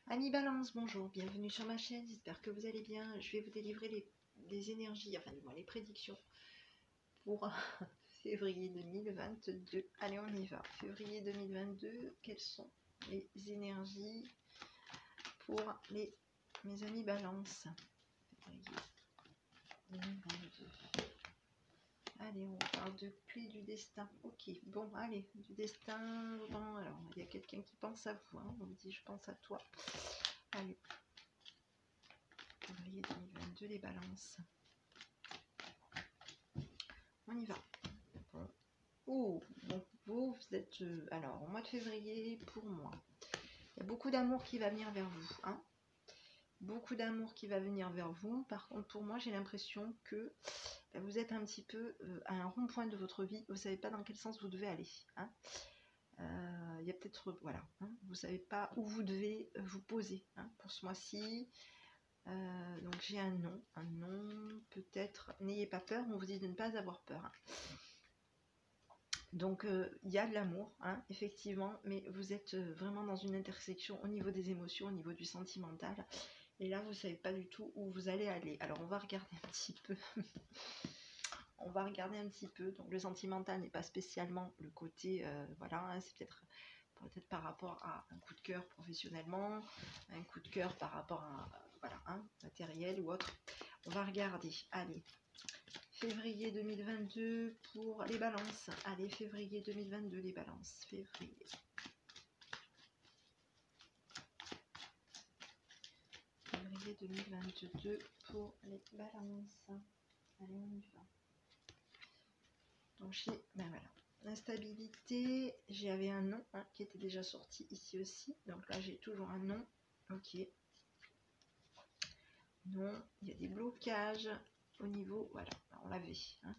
Amis Balance, bonjour, bienvenue sur ma chaîne, j'espère que vous allez bien. Je vais vous délivrer les énergies, enfin du moins les prédictions pour février 2022. Allez, on y va. Février 2022, quelles sont les énergies pour mes amis Balance? Février 2022. Allez, on parle de clé du destin. Ok, bon, allez, du destin. Bon, alors, il y a quelqu'un qui pense à vous. Hein, on me dit, je pense à toi. Allez. Février 2022, les balances. On y va. Bon. Oh, bon, vous êtes... alors, au mois de février, pour moi, il y a beaucoup d'amour qui va venir vers vous. Hein, beaucoup d'amour qui va venir vers vous. Par contre, pour moi, j'ai l'impression que vous êtes un petit peu à un rond-point de votre vie. Vous ne savez pas dans quel sens vous devez aller. Hein. Il y a peut-être... voilà. Hein, vous ne savez pas où vous devez vous poser hein, pour ce mois-ci. Donc j'ai un non, peut-être, n'ayez pas peur, on vous dit de ne pas avoir peur. Hein. Donc il y a de l'amour, hein, effectivement, mais vous êtes vraiment dans une intersection au niveau des émotions, au niveau du sentimental, et là vous ne savez pas du tout où vous allez aller. Alors on va regarder un petit peu. On va regarder un petit peu, donc le sentimental n'est pas spécialement le côté, voilà, hein, c'est peut-être par rapport à un coup de cœur professionnellement, un coup de cœur par rapport à voilà, hein, matériel ou autre. On va regarder. Allez, février 2022 pour les balances. Allez, février 2022, les balances. Février 2022 pour les balances. Allez, on y va. Donc j'ai, ben voilà. L'instabilité, j'avais un non hein, qui était déjà sorti ici aussi. Donc là, j'ai toujours un non. Ok. Non, il y a des blocages au niveau, voilà, on l'avait. Hein.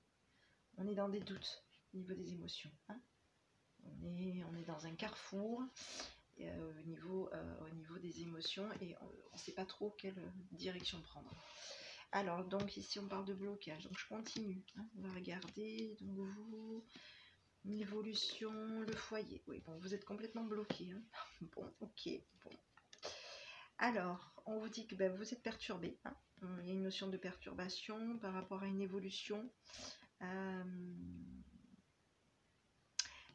On est dans des doutes au niveau des émotions. Hein. On est dans un carrefour au niveau des émotions et on ne sait pas trop quelle direction prendre. Alors, donc ici, on parle de blocage. Donc, je continue. Hein. On va regarder. Donc, vous... L'évolution, le foyer. Oui, bon, vous êtes complètement bloqué. Hein. Bon, ok. Bon. Alors, on vous dit que ben, vous êtes perturbé. Hein. Il y a une notion de perturbation par rapport à une évolution. Vous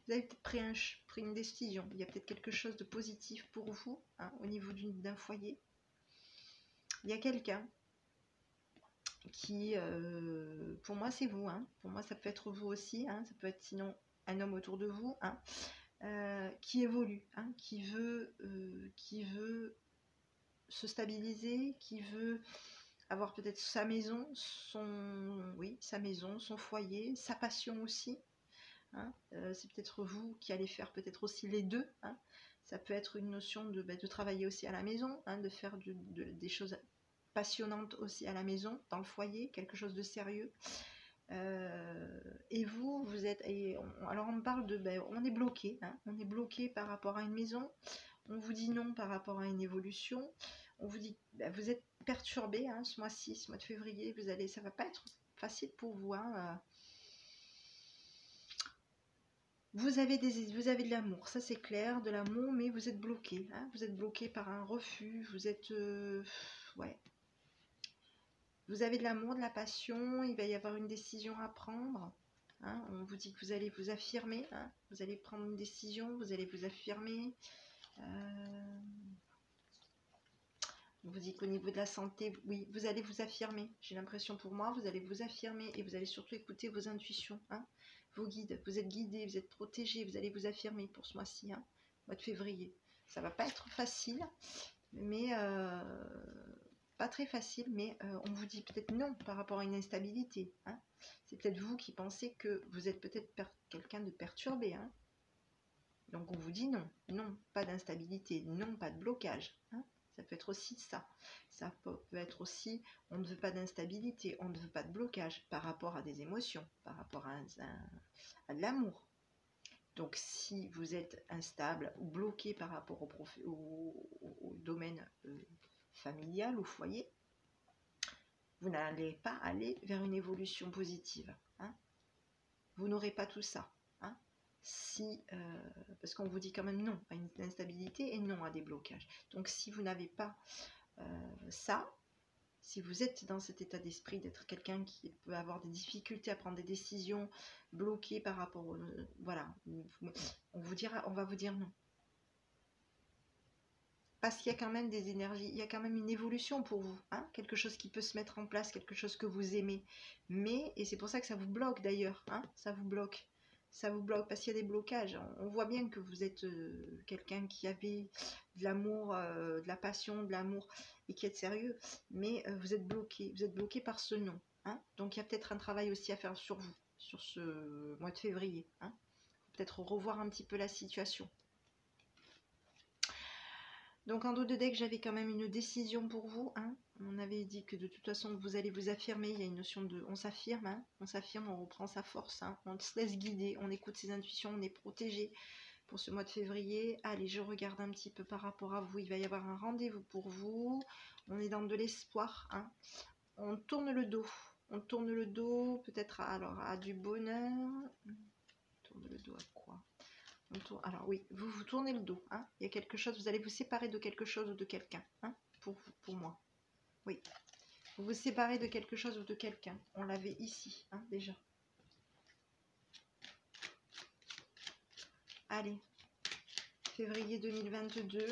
avez peut-être pris une décision. Il y a peut-être quelque chose de positif pour vous hein, au niveau d'un foyer. Il y a quelqu'un qui, pour moi, c'est vous. Hein. Pour moi, ça peut être vous aussi. Hein. Ça peut être sinon un homme autour de vous. Hein. Qui évolue, hein, qui veut se stabiliser, qui veut avoir peut-être sa maison, sa maison, son foyer, sa passion aussi. Hein. C'est peut-être vous qui allez faire peut-être aussi les deux. Hein. Ça peut être une notion de travailler aussi à la maison, hein, de faire des choses passionnantes aussi à la maison, dans le foyer, quelque chose de sérieux. Et vous êtes... alors on parle de... on est bloqué. Hein, on est bloqué par rapport à une maison. On vous dit non par rapport à une évolution. On vous dit... vous êtes perturbé hein, ce mois-ci, ce mois de février. Ça va pas être facile pour vous. Hein, vous avez de l'amour, ça c'est clair, de l'amour, mais vous êtes bloqué. Hein, vous êtes bloqué par un refus. Vous êtes... ouais. Vous avez de l'amour, de la passion, il va y avoir une décision à prendre. Hein, on vous dit que vous allez vous affirmer. Hein, vous allez prendre une décision, vous allez vous affirmer. On vous dit qu'au niveau de la santé, oui, vous allez vous affirmer. J'ai l'impression pour moi, vous allez vous affirmer et vous allez surtout écouter vos intuitions, hein, vos guides. Vous êtes guidés, vous êtes protégés, vous allez vous affirmer pour ce mois-ci, hein, mois de février. Ça va pas être facile, mais... pas très facile, mais on vous dit peut-être non par rapport à une instabilité. Hein. C'est peut-être vous qui pensez que vous êtes peut-être quelqu'un de perturbé. Hein. Donc on vous dit non, non, pas d'instabilité, non, pas de blocage. Hein. Ça peut être aussi ça. Ça peut être aussi, on ne veut pas d'instabilité, on ne veut pas de blocage par rapport à des émotions, par rapport à de l'amour. Donc si vous êtes instable ou bloqué par rapport au domaine familial ou foyer, vous n'allez pas aller vers une évolution positive. Hein. Vous n'aurez pas tout ça. Hein. Si, parce qu'on vous dit quand même non à une instabilité et non à des blocages. Donc si vous n'avez pas ça, si vous êtes dans cet état d'esprit d'être quelqu'un qui peut avoir des difficultés à prendre des décisions, bloqué par rapport au... voilà, on va vous dire non. Parce qu'il y a quand même des énergies, il y a quand même une évolution pour vous, hein, quelque chose qui peut se mettre en place, quelque chose que vous aimez. Mais, et c'est pour ça que ça vous bloque d'ailleurs, hein, ça vous bloque parce qu'il y a des blocages. On voit bien que vous êtes quelqu'un qui avait de l'amour, de la passion, de l'amour et qui est sérieux, mais vous êtes bloqué par ce non. Hein. Donc il y a peut-être un travail aussi à faire sur vous, sur ce mois de février. Hein. Peut-être revoir un petit peu la situation. Donc en dos de deck, j'avais quand même une décision pour vous. Hein. On avait dit que de toute façon, vous allez vous affirmer. Il y a une notion de... On s'affirme, hein. On s'affirme, on reprend sa force. Hein. On se laisse guider, on écoute ses intuitions, on est protégé pour ce mois de février. Allez, je regarde un petit peu par rapport à vous. Il va y avoir un rendez-vous pour vous. On est dans de l'espoir. Hein. On tourne le dos. On tourne le dos peut-être à du bonheur. On tourne le dos à quoi ? Alors oui, vous tournez le dos, hein. Il y a quelque chose, vous allez vous séparer de quelque chose ou de quelqu'un, hein, pour moi. Oui, vous vous séparez de quelque chose ou de quelqu'un. On l'avait ici, hein, déjà. Allez, février 2022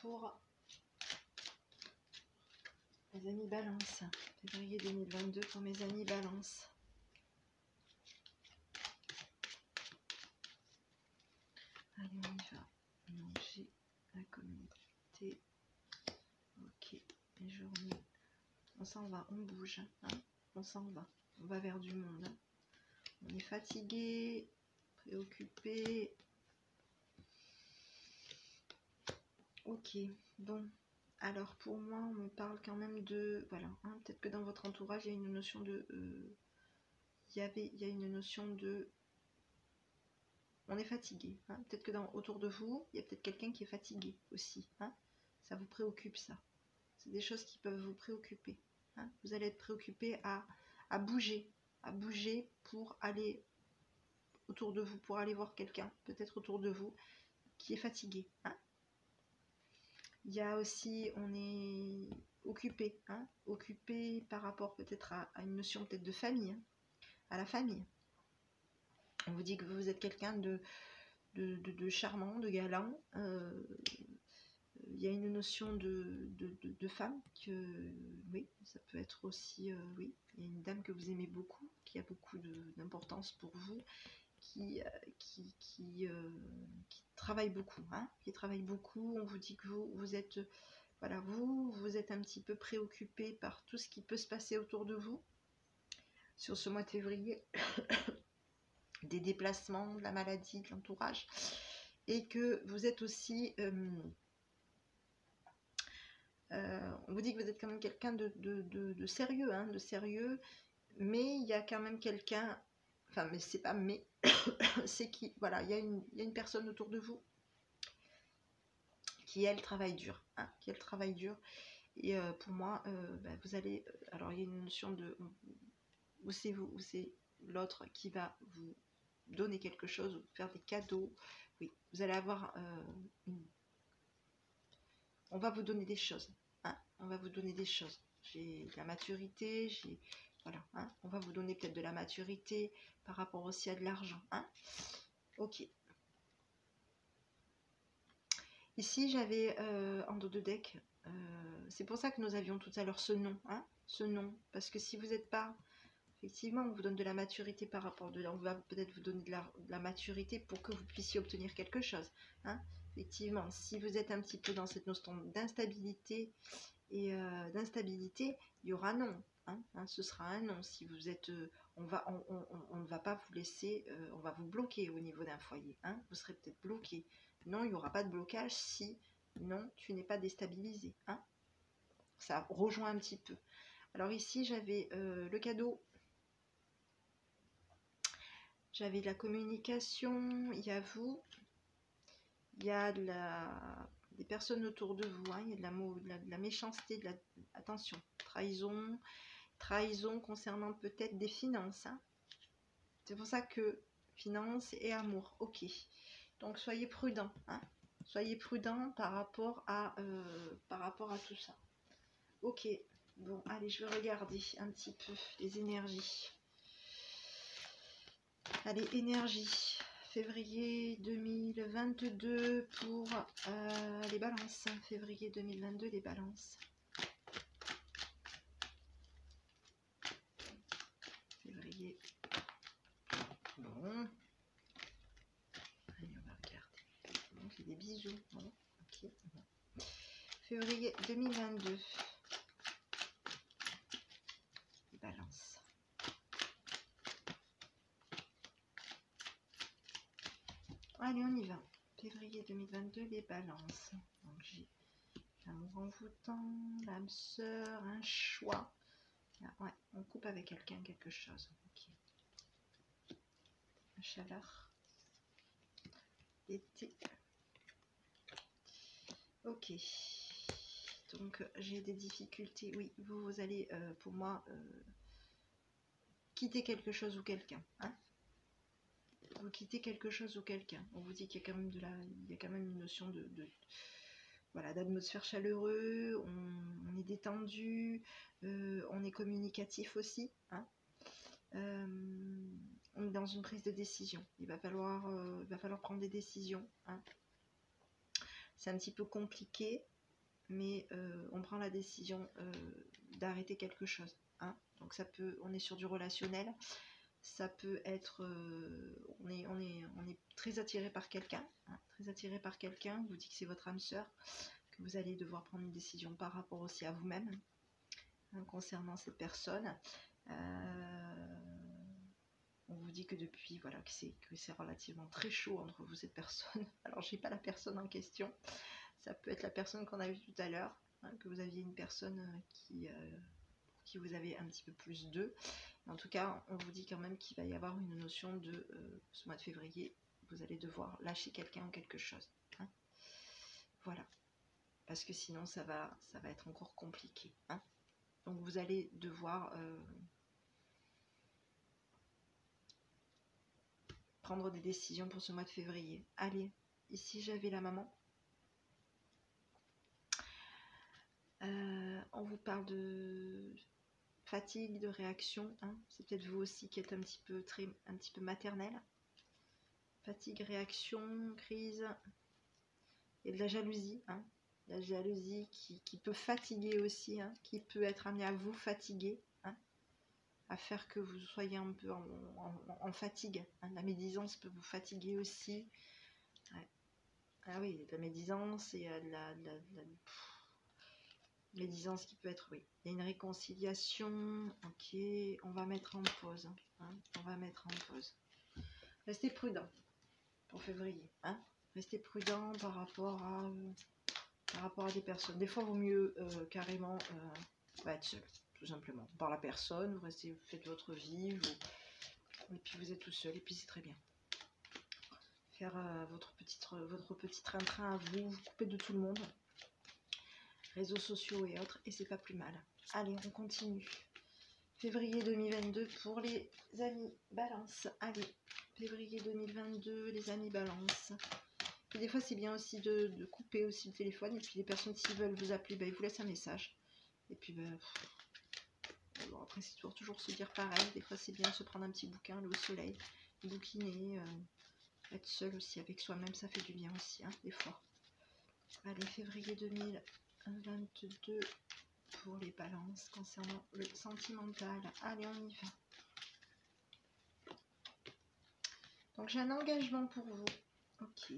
pour mes amis Balance. Février 2022 pour mes amis Balance. Allez, on y va. Manger la communauté. Ok, les journées. On s'en va, on bouge. Hein, on s'en va. On va vers du monde. Hein. On est fatigué, préoccupé. Ok, bon. Alors pour moi, on me parle quand même de... Voilà, hein, peut-être que dans votre entourage, il y a une notion de... il y a une notion de... On est fatigué. Hein, peut-être que autour de vous, il y a peut-être quelqu'un qui est fatigué aussi. Hein, ça vous préoccupe, ça. C'est des choses qui peuvent vous préoccuper. Hein, vous allez être préoccupé à bouger pour aller autour de vous, pour aller voir quelqu'un, peut-être autour de vous, qui est fatigué. Hein. Il y a aussi, on est occupé, hein, occupé par rapport peut-être à une notion peut-être de famille, hein, à la famille. On vous dit que vous êtes quelqu'un de charmant, de galant. Il y a une notion de femme que, oui, ça peut être aussi, oui, il y a une dame que vous aimez beaucoup, qui a beaucoup d'importance pour vous, qui travaille beaucoup, hein, qui travaille beaucoup. On vous dit que vous êtes, voilà, vous êtes un petit peu préoccupé par tout ce qui peut se passer autour de vous sur ce mois de février, des déplacements, de la maladie, de l'entourage, et que vous êtes aussi, on vous dit que vous êtes quand même quelqu'un de sérieux, hein, de sérieux, mais il y a quand même quelqu'un, enfin, mais c'est pas mais, c'est qui, voilà, il y a une personne autour de vous qui elle travaille dur, hein, qui elle travaille dur, et pour moi, vous allez, alors il y a une notion de, où c'est vous, où c'est l'autre qui va vous donner quelque chose, vous faire des cadeaux, oui, vous allez avoir, on va vous donner des choses, hein, on va vous donner des choses, j'ai de la maturité, j'ai, voilà, hein, on va vous donner peut-être de la maturité par rapport aussi à de l'argent, hein, ok. Ici, j'avais en dos de deck, c'est pour ça que nous avions tout à l'heure ce nom, hein, ce nom, parce que si vous n'êtes pas, effectivement, on vous donne de la maturité par rapport de, on va peut-être vous donner de la maturité pour que vous puissiez obtenir quelque chose, hein, effectivement, si vous êtes un petit peu dans cette notion d'instabilité et d'instabilité, il y aura non, hein, ce sera un non, si vous êtes, on ne va pas vous laisser, on va vous bloquer au niveau d'un foyer, hein, vous serez peut-être bloqué. Non, il n'y aura pas de blocage si, non, tu n'es pas déstabilisé. Hein, ça rejoint un petit peu. Alors ici, j'avais le cadeau. J'avais de la communication. Il y a vous. Il y a des personnes autour de vous. Hein, il y a de la méchanceté, attention, trahison concernant peut-être des finances. Hein. C'est pour ça que finance et amour, ok. Donc soyez prudents, hein. Soyez prudents par rapport à tout ça. Ok, bon, allez, je vais regarder un petit peu les énergies. Allez, énergie, février 2022 pour les balances. Février 2022, les balances. Février. Bon. Allez, on va regarder. Donc, c'est des bisous. Bon, ok. Bon. Février 2022. Les balances. Allez, on y va. Février 2022, les balances. Donc, j'ai l'amour envoûtant, l'âme sœur, un choix. Ah, ouais, on coupe avec quelqu'un quelque chose. Ok. La chaleur. Été. Ok. Donc, j'ai des difficultés. Oui, vous allez, pour moi, quitter quelque chose ou quelqu'un. Hein, vous quittez quelque chose ou quelqu'un. On vous dit qu'il y a quand même il y a quand même une notion voilà, d'atmosphère chaleureux, on est détendu, on est communicatif aussi, hein. On est dans une prise de décision. Il va falloir prendre des décisions, hein. C'est un petit peu compliqué, mais on prend la décision d'arrêter quelque chose, hein. Donc ça peut, on est sur du relationnel. Ça peut être, on est très attiré par quelqu'un, hein, très attiré par quelqu'un, vous dit que c'est votre âme sœur, que vous allez devoir prendre une décision par rapport aussi à vous-même, hein, concernant cette personne. On vous dit que depuis, voilà, que c'est relativement très chaud entre vous et cette personne. Alors, j'ai pas la personne en question, ça peut être la personne qu'on a vue tout à l'heure, hein, que vous aviez une personne qui vous avez un petit peu plus d'eux. En tout cas, on vous dit quand même qu'il va y avoir une notion de ce mois de février, vous allez devoir lâcher quelqu'un ou quelque chose, hein. Voilà, parce que sinon ça va être encore compliqué, hein. Donc vous allez devoir prendre des décisions pour ce mois de février. Allez, ici j'avais la maman. On vous parle de fatigue, de réaction, hein. C'est peut-être vous aussi qui êtes un petit peu maternel. Fatigue, réaction, crise et de la jalousie, hein. La jalousie qui peut fatiguer aussi, hein, qui peut être amenée à vous fatiguer, hein, à faire que vous soyez un peu en fatigue, hein. La médisance peut vous fatiguer aussi. Ouais. Ah oui, de la médisance et de la médisance qui peut être, oui. Il y a une réconciliation, ok, on va mettre en pause, hein, on va mettre en pause. Restez prudent pour février, hein. Restez prudent par rapport à des personnes. Des fois, il vaut mieux carrément être seul, tout simplement. Par la personne, vous restez, vous faites votre vie, et puis vous êtes tout seul, et puis c'est très bien. Faire votre petit train-train à vous, vous couper de tout le monde, réseaux sociaux et autres, et c'est pas plus mal. Allez, on continue. Février 2022 pour les amis balance. Allez, février 2022, les amis balance. Et des fois, c'est bien aussi de couper aussi le téléphone. Et puis, les personnes, s'ils veulent vous appeler, ben, ils vous laissent un message. Et puis, ben, bon, après, c'est toujours se dire pareil. Des fois, c'est bien de se prendre un petit bouquin, le soleil, bouquiner, être seul aussi avec soi-même, ça fait du bien aussi, hein, des fois. Allez, février 2022 pour les balances concernant le sentimental. Allez, on y va. Donc, j'ai un engagement pour vous. Ok,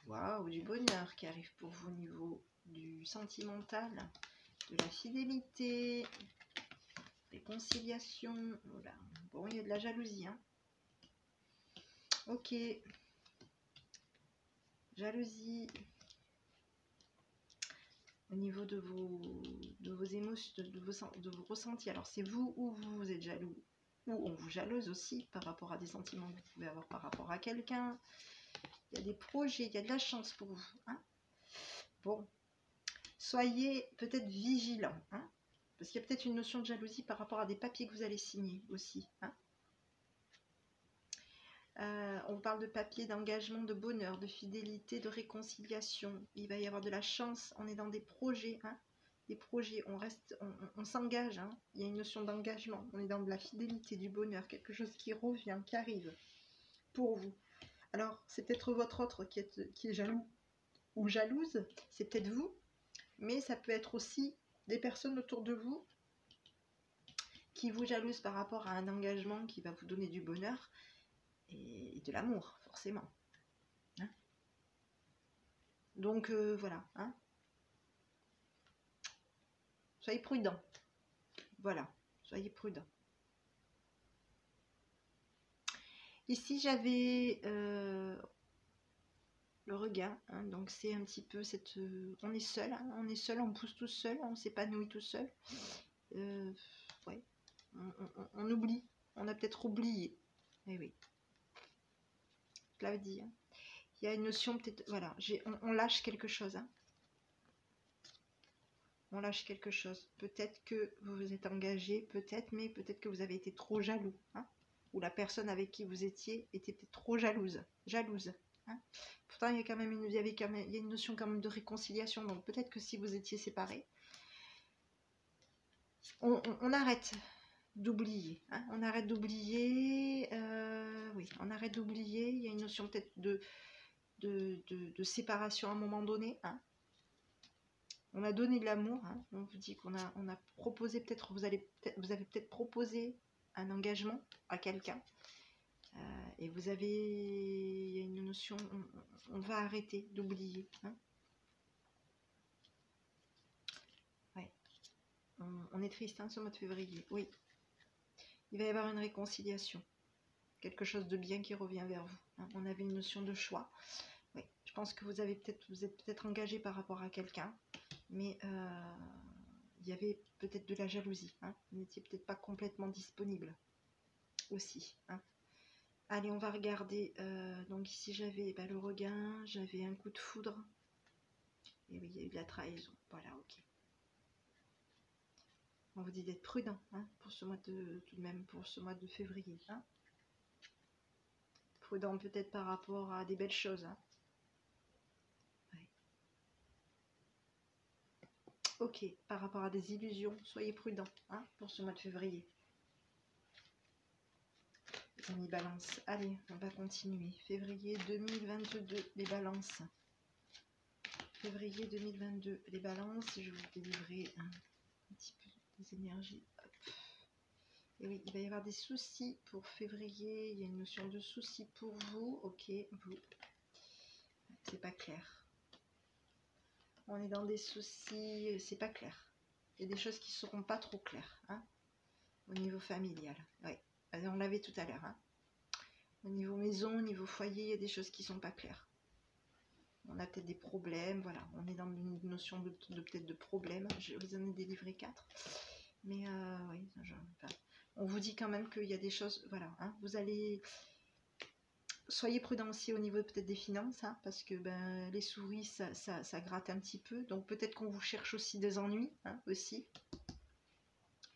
waouh, du bonheur qui arrive pour vous au niveau du sentimental, de la fidélité, réconciliation. Voilà. Bon, il y a de la jalousie, hein. Ok, jalousie au niveau de vos émotions, de vos ressentis. Alors, c'est vous ou vous êtes jaloux, ou on vous jalouse aussi par rapport à des sentiments que vous pouvez avoir par rapport à quelqu'un. Il y a des projets, il y a de la chance pour vous, hein. Bon, soyez peut-être vigilants, hein, parce qu'il y a peut-être une notion de jalousie par rapport à des papiers que vous allez signer aussi, hein. On parle de papier, d'engagement, de bonheur, de fidélité, de réconciliation. Il va y avoir de la chance. On est dans des projets, hein, des projets. On s'engage. Hein. Il y a une notion d'engagement. On est dans de la fidélité, du bonheur, quelque chose qui revient, qui arrive pour vous. Alors, c'est peut-être votre autre qui est jaloux ou jalouse. C'est peut-être vous, mais ça peut être aussi des personnes autour de vous qui vous jalousent par rapport à un engagement qui va vous donner du bonheur et de l'amour, forcément. Hein, donc, voilà. Hein, soyez prudents. Voilà, soyez prudents. Ici, j'avais le regain. Hein, donc, c'est un petit peu cette... on est seul, hein, on pousse tout seul, on s'épanouit tout seul. Ouais, on oublie. On a peut-être oublié. Eh oui. Je l'avais dit. Hein. Il y a une notion peut-être... Voilà, on lâche quelque chose. Hein. On lâche quelque chose. Peut-être que vous vous êtes engagé, peut-être, mais peut-être que vous avez été trop jaloux. Hein. Ou la personne avec qui vous étiez était peut-être trop jalouse. Hein. Pourtant, il y a quand même il y a une notion quand même de réconciliation. Donc peut-être que si vous étiez séparés, on arrête d'oublier. Hein. On arrête d'oublier. Oui, on arrête d'oublier. Il y a une notion peut-être de séparation à un moment donné. Hein. On a donné de l'amour, hein. On vous dit qu'on a proposé, peut-être vous avez peut-être proposé un engagement à quelqu'un. Et il y a une notion, on va arrêter d'oublier. Hein. Ouais. On est triste, hein, ce mois de février. Oui. Il va y avoir une réconciliation. Quelque chose de bien qui revient vers vous. Hein. On avait une notion de choix. Oui. Je pense que vous êtes peut-être engagé par rapport à quelqu'un. Mais il y avait peut-être de la jalousie. Hein. Vous n'étiez peut-être pas complètement disponible aussi. Hein. Allez, on va regarder. Donc ici, j'avais le regain, j'avais un coup de foudre. Et oui, il y a eu de la trahison. Voilà, ok. On vous dit d'être prudent hein, pour ce mois tout de même pour ce mois de février. Hein. Prudent peut-être par rapport à des belles choses. Hein. Ok, par rapport à des illusions, soyez prudents hein, pour ce mois de février. Les amis balance. Allez, on va continuer. Février 2022, les balances. Février 2022, les balances. Je vais vous délivrer un petit peu des énergies. Hop. Et oui, il va y avoir des soucis pour février. Il y a une notion de soucis pour vous. Ok, vous. C'est pas clair. On est dans des soucis, c'est pas clair. Il y a des choses qui seront pas trop claires hein, au niveau familial. Oui, on l'avait tout à l'heure. Hein. Au niveau maison, au niveau foyer, il y a des choses qui sont pas claires. On a peut-être des problèmes, voilà. On est dans une notion de peut-être de problème. Je vous en ai délivré 4. Mais oui, on vous dit quand même qu'il y a des choses, voilà. Hein, vous allez... Soyez prudent aussi au niveau peut-être des finances, hein, parce que les souris, ça gratte un petit peu. Donc peut-être qu'on vous cherche aussi des ennuis, hein, aussi.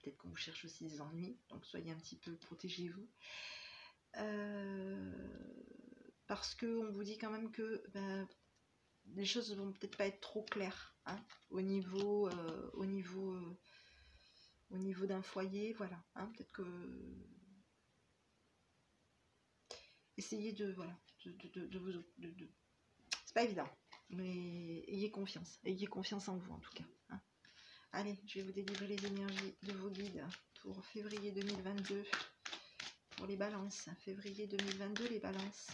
Peut-être qu'on vous cherche aussi des ennuis. Donc soyez un petit peu, protégez-vous. Parce qu'on vous dit quand même que les choses vont peut-être pas être trop claires hein, au niveau d'un foyer. Voilà, hein, peut-être que... Essayez de... Voilà, c'est pas évident, mais ayez confiance en vous en tout cas. Hein. Allez, je vais vous délivrer les énergies de vos guides pour février 2022, pour les balances. Février 2022, les balances.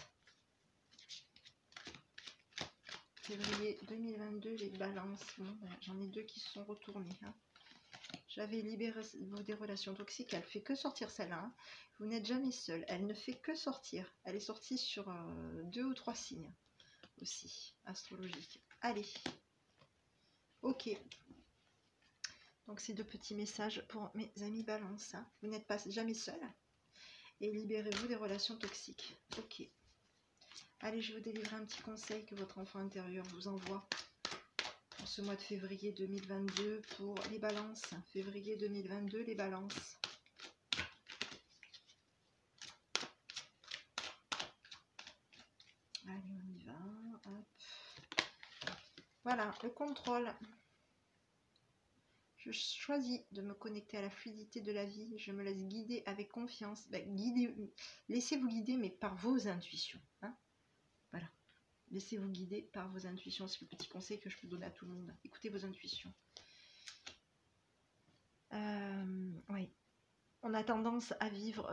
Février 2022, les balances. Bon, voilà, j'en ai 2 qui se sont retournés. Hein. J'avais libéré des relations toxiques. Elle fait que sortir celle-là. Hein. Vous n'êtes jamais seul. Elle ne fait que sortir. Elle est sortie sur 2 ou 3 signes aussi astrologiques. Allez. Ok. Donc ces 2 petits messages pour mes amis balance. Hein. Vous n'êtes pas jamais seul. Et libérez-vous des relations toxiques. Ok. Allez, je vais vous délivrer un petit conseil que votre enfant intérieur vous envoie pour ce mois de février 2022 pour les balances. Février 2022, les balances. Voilà, le contrôle. Je choisis de me connecter à la fluidité de la vie. Je me laisse guider avec confiance. Laissez-vous guider, mais par vos intuitions. Hein, voilà. Laissez-vous guider par vos intuitions. C'est le petit conseil que je peux donner à tout le monde. Écoutez vos intuitions. Oui. On a tendance à vivre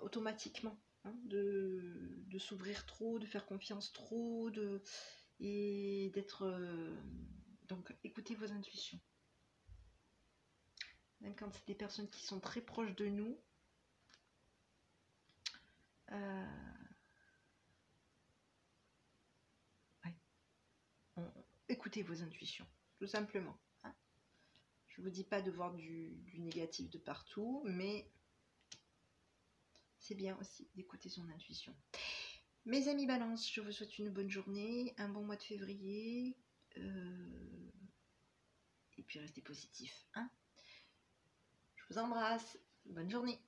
automatiquement. Hein, de s'ouvrir trop, de faire confiance trop, et d'être... donc, écoutez vos intuitions. Même quand c'est des personnes qui sont très proches de nous, ouais. Écoutez vos intuitions, tout simplement. Hein. Je ne vous dis pas de voir du négatif de partout, mais c'est bien aussi d'écouter son intuition. Mes amis Balance, je vous souhaite une bonne journée, un bon mois de février, et puis restez positifs. Hein. Je vous embrasse, bonne journée.